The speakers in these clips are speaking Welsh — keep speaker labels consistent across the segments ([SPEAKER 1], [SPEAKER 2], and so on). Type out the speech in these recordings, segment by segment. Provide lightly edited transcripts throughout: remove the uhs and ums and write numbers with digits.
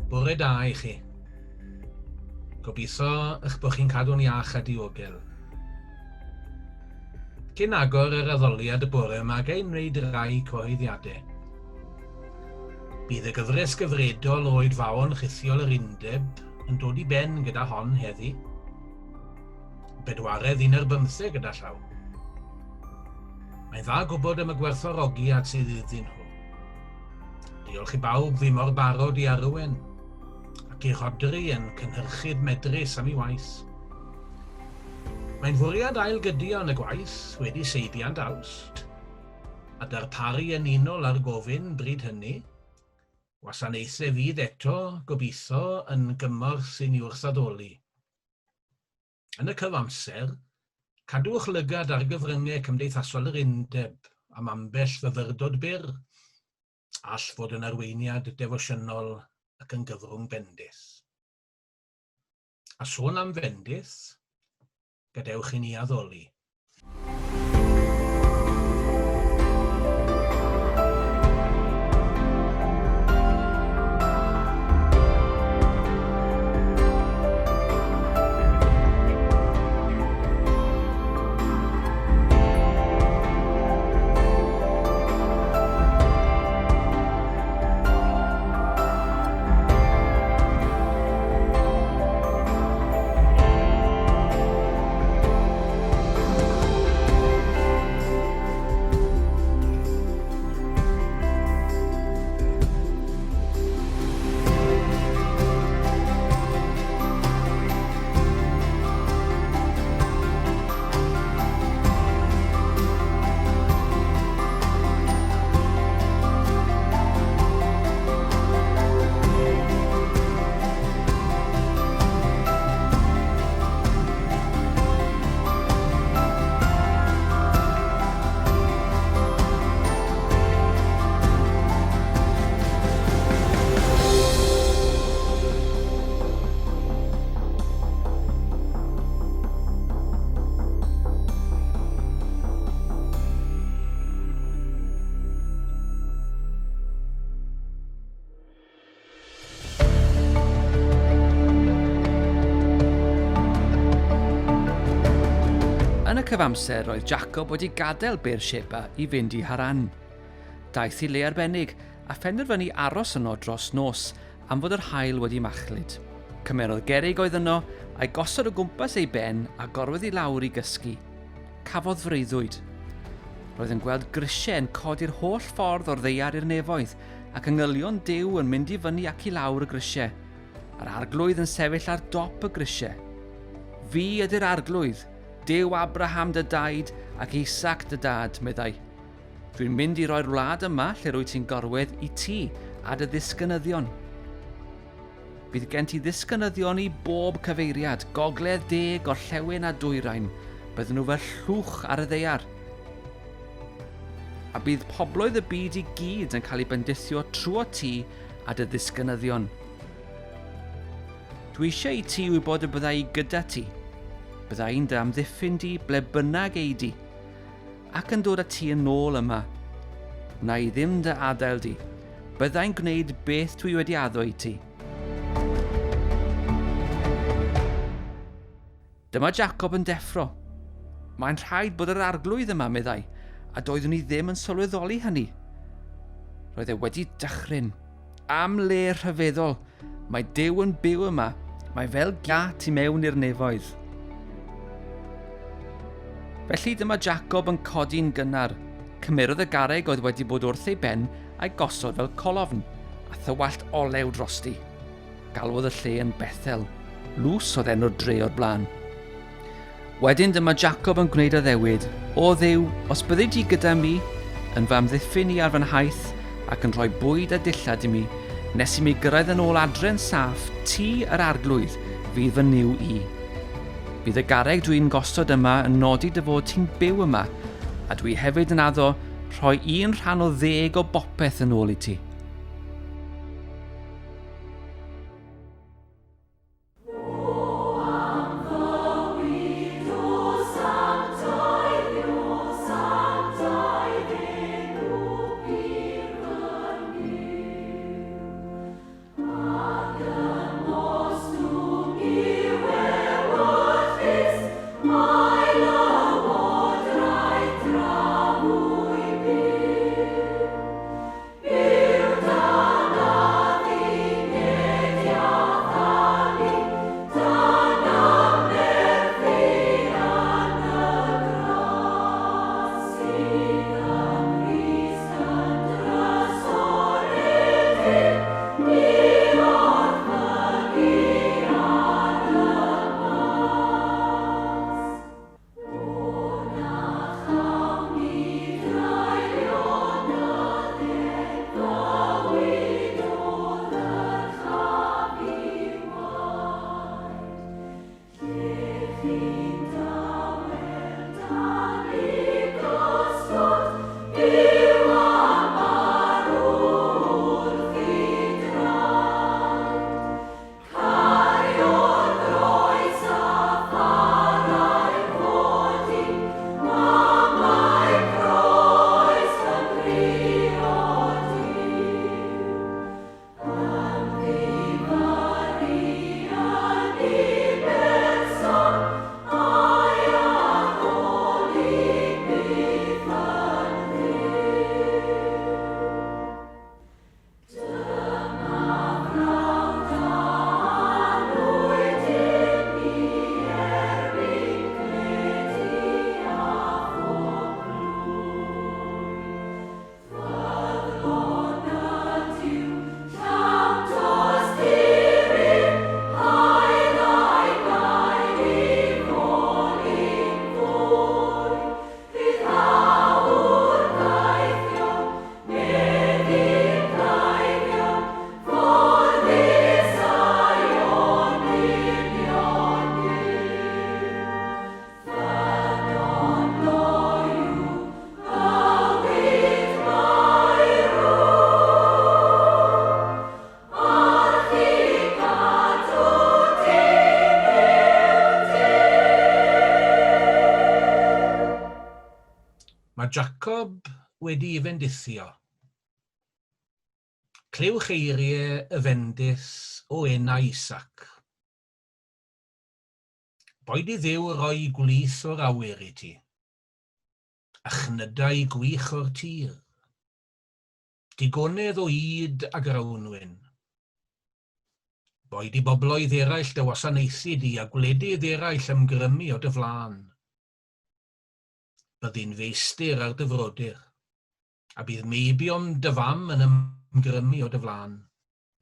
[SPEAKER 1] Bore da i chi. Gobeithio eich bod chi'n cadw'n iach a diogel. Cyn agor yr addoliad y bore yma gael wneud rai cyhoeddiadau. Bydd y gyfres gyfredol o oedfaon rhithiol yr Undeb yn dod i ben gyda hon heddi. Bedwaredd 15 gyda llaw. Mae'n dda gwybod am y gwerthfawrogiad sydd iddyn nhw. Diolch i bawb fi mor barod i arwain, ac i rodri yn cynhyrchu'r medrus am ei waith. Mae'n fwriad ailgydio yn y gwaith wedi seibiant Awst, a darparu yn unol ar gofyn bryd hynny, wasanaethau fydd eto gobeithio yn gymorth sy'n i'w wrthodoli. Yn y cyfamser, cadwch lygad ar gyfryngau cymdeithasol yr Undeb am ambell fyfyrdod byr, all fod yn arweiniad defosiynol ac yn gyfrwng bendith. A sôn am fendith, gadewch i ni addoli.
[SPEAKER 2] Yn y cyfamser, roedd Jacob wedi gadael Beersheba i fynd i Haran. Daeth i le arbennig a phenderfynu aros yno dros nos am fod yr haul wedi machlud. Cymerodd gerrig oedd yno a'i gosod o gwmpas ei ben a gorwedd i lawr i gysgu. Cafodd freuddwyd. Roedd yn gweld grisiau yn codi'r holl ffordd o'r ddeiar i'r nefoedd ac yngylion Duw yn mynd i fyny ac i lawr y grisiau. A'r arglwydd yn sefyll ar dop y grisiau. Fi ydy'r arglwydd, Duw Abraham dy daid ac Isaac dy dad, meddai. Dwi'n mynd i roi'r wlad yma lle rwy ti'n gorwedd i ti a dy ddisgynyddion. Bydd gen ti ddisgynyddion i bob cyfeiriad, gogledd de, gorllewin a dwyrain. Bydden nhw fel llwch ar y ddeiar. A bydd pobloedd y byd i gyd yn cael ei bendithio trwy ti a dy ddisgynyddion. Dwi eisiau i ti wybod y byddai gyda ti. Byddai'n dy amddiffyn di ble bynnag ei di, ac yn dod â ti yn ôl yma. Na i ddim dy adael di, byddai'n gwneud beth dwi wedi addo i ti. Dyma Jacob yn deffro. Mae'n rhaid bod yr arglwydd yma, meddai, a doeddwn i ddim yn sylweddoli hynny. Roedd e wedi dychryn. Am le rhyfeddol, mae Duw yn byw yma, mae fel gat i mewn i'r nefoedd. Felly dyma Jacob yn codi'n gynnar. Cymerodd y garreg oedd wedi bod wrth ei ben a'i gosod fel colofn, a thywallt olew drosti. Galwodd y lle yn Bethel. Lws oedd enw'r dre o'r blaen. Wedyn dyma Jacob yn gwneud y ddewyd. O Dduw, os byddi di gyda mi, yn fy amddiffyn i ar fy nhaith ac yn rhoi bwyd a dillad i mi, nes i mi gyrraedd yn ôl adre'n saff, ti yr arglwydd, fydd fy niw i. Bydd y garreg dwi'n gosod yma yn nodi dy fod ti'n byw yma, a dwi hefyd yn addo rhoi 1 o 10 o bopeth yn ôl i ti.
[SPEAKER 1] Jacob wedi I fendithio. Clywch eiriau y fendith o enau Isac. Boed I Dduw roi gwlith o'r awyr I ti, a chnydau gwych o'r tir, digonedd o yd a grawnwyn. Boed I bobloedd eraill dy wasanaethu di a gwledydd eraill ymgrymu o dy flan. Byddi'n feistr ar dy frodyr, a bydd meibion dy fam yn ymgrymu o dy flan.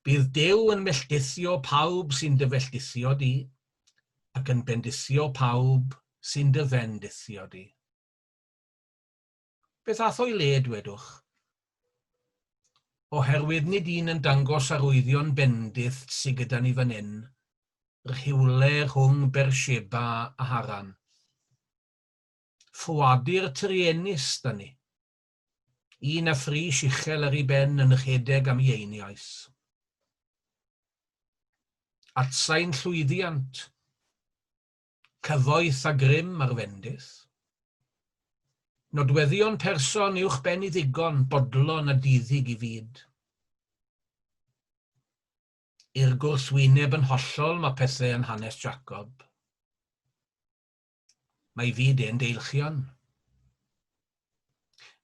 [SPEAKER 1] Bydd Duw yn melltithio pawb sy'n dy felltithio di, ac yn bendithio pawb sy'n dy fendithio di. Beth ath o'i le dwedwch? Oherwydd nid un yn dangos arwyddion bendith sydd gyda ni fan hyn, rhywle rhwng Bersheba a Haran. Ffwadur trienus da ni, un a ffri sichel ar ei ben yn rhedeg am ei einiais. Atsain llwyddiant, cyfoeth a grym ar fendith. Nodweddion person uwch ben I ddigon, bodlon a diddig I fyd. I'r gwrthwyneb yn hollol mae pethau yn hanes Jacob. Mae fyd e'n deilchion.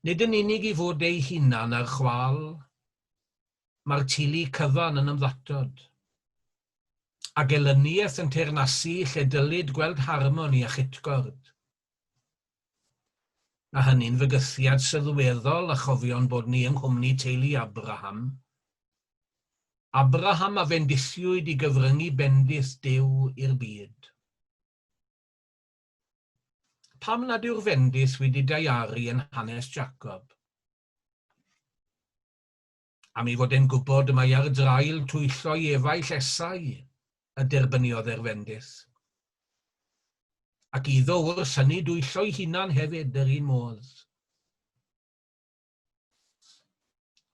[SPEAKER 1] Nid yn unig I fod ei hunan ar chwal, mae'r tulu cyfan yn ymddatod. A gelyniaeth yn teyrnasu lle dylid gweld harmoni a chytgord. A hynny'n fygythiad sylweddol a chofio'n bod ni yng nghwmni teulu Abraham. Abraham a fendithiwyd I gyfryngu bendith Duw i'r byd. Pam nad yw'r fendith wedi daiaru yn hanes Jacob? Am I fod e'n gwybod mae ar drail twyllo I efaill esau y derbyniodd fendith. Ac iddo wrth hynny dwyllo I hunan hefyd yr un modd.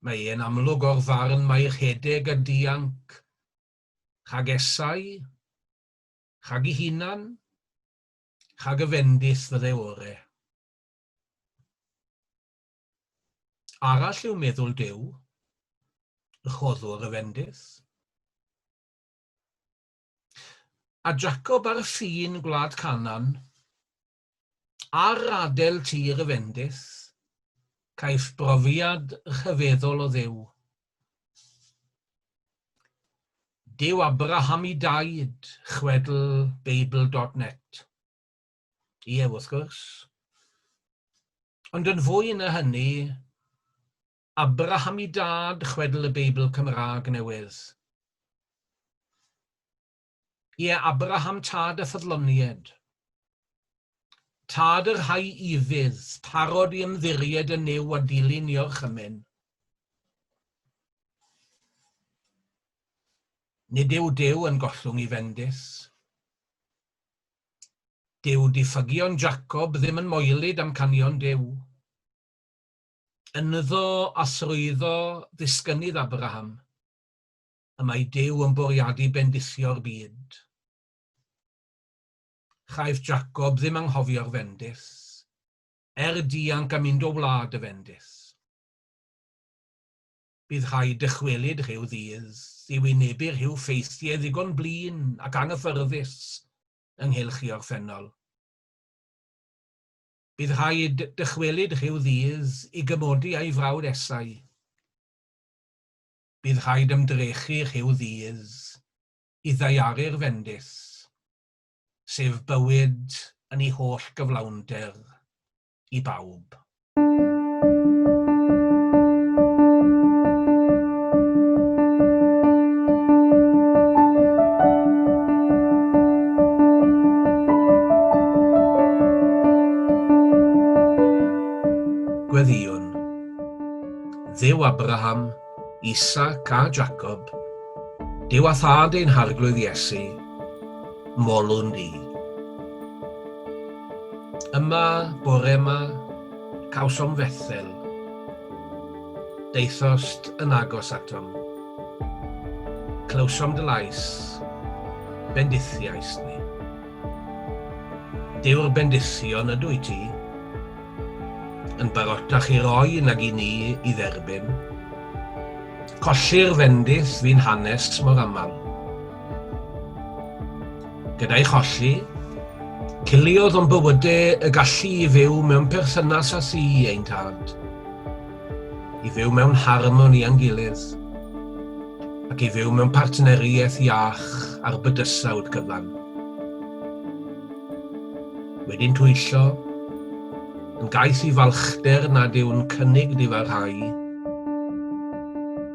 [SPEAKER 1] Mae e'n amlwg o'r farn mae'r rhedeg a dianc, chag esau, chag I hunan, chag y fendith fydde ore. Arall yw meddwl Duw, y choddwr y fendith. A Jacob ar ffin gwlad Canan, ar adel tir y fendith, caiff brofiad rhyfeddol o Dduw. Duw Abraham I daid, chwedl Beibl.net. Ie, wrth gwrs. Ond yn fwy na hynny, Abraham I dad, chwedl y Beibl Cymraeg newydd. Ie, Abraham tad y ffyddlonied. Tad yr rhai ifydd, parod I ymddiried y new a dilyn I orchymyn. Nid yw Duw yn gollwng I fendith. Duw diffygion Jacob ddim yn moelyd am canion Duw. Ynddo a thrwyddo ddisgynydd Abraham, y mae Duw yn bwriadu bendithio'r byd. Chaiff Jacob ddim anghofio'r fendith, dianc a mynd o wlad y fendith. Bydd rhaid dychwelyd rhyw ddydd I wynebu'r rhyw ffeithiau ddigon blin ac anghyffyrddus ynghylch I orffennol. Bydd rhaid dychwelyd rhyw ddydd I gymodi a'i frawd esau. Bydd rhaid ymdrechu rhyw ddydd I ddaiaru'r fendith, sef bywyd yn ei holl gyflawnder I bawb. Gweddïwn, Dduw Abraham, Isac a Jacob, Duw a thad ein harglwydd Iesu, molwn di. Yma, bore yma, cawsom fethel, deithost yn agos atom. Clywsom dy lais, bendithiais ni. Dyw'r bendithion ydw I ti, yn barotach i roi nag i ni i dderbyn. Colli'r fendith fi'n hanes mor aml. Gyda'i cholli, ciliodd o'n bywydau y gallu i fyw mewn perthynas â thi ein tad, i fyw mewn harmoni a'n gilydd, ac i fyw mewn partneriaeth iach ar bydysawd cyfan. Wedi'n twyllo, yn gaeth i falchder nad yw'n cynnig difarhau,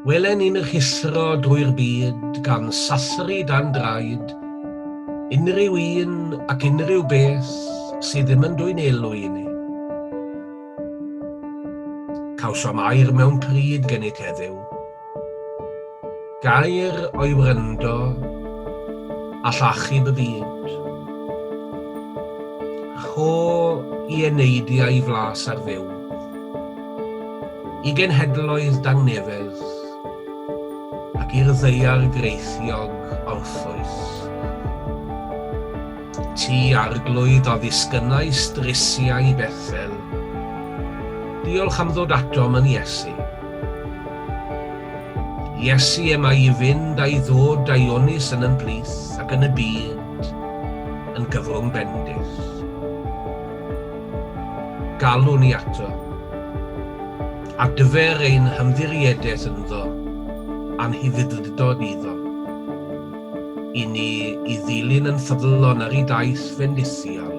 [SPEAKER 1] welen ni'n rhisro drwy'r byd gan sathru dan draed, unrhyw un ac unrhyw beth sydd ddim yn dwy'n elw i ni. Cawsom air mewn pryd gennyt heddiw. Gair o'i wryndo a llachub y byd. Ho i eneidiau i flas ar fyw. I genhedloedd dangnefedd ac i'r ddeiar greithiog orffwys. Ti arglwydd o ddisgynnau strisiau Bethel. Diolch am ddod atom yn Iesu. Iesu yma i fynd a'i ddod a'i onys yn yn plith ac yn y byd yn gyfrwng bendith. Galw ni ato, a dyfer ein hymddiriedeth ynddo, a'n hyddiddod iddo, i ni i ddilyn yn ffyddlon ar ei daith fendithiol,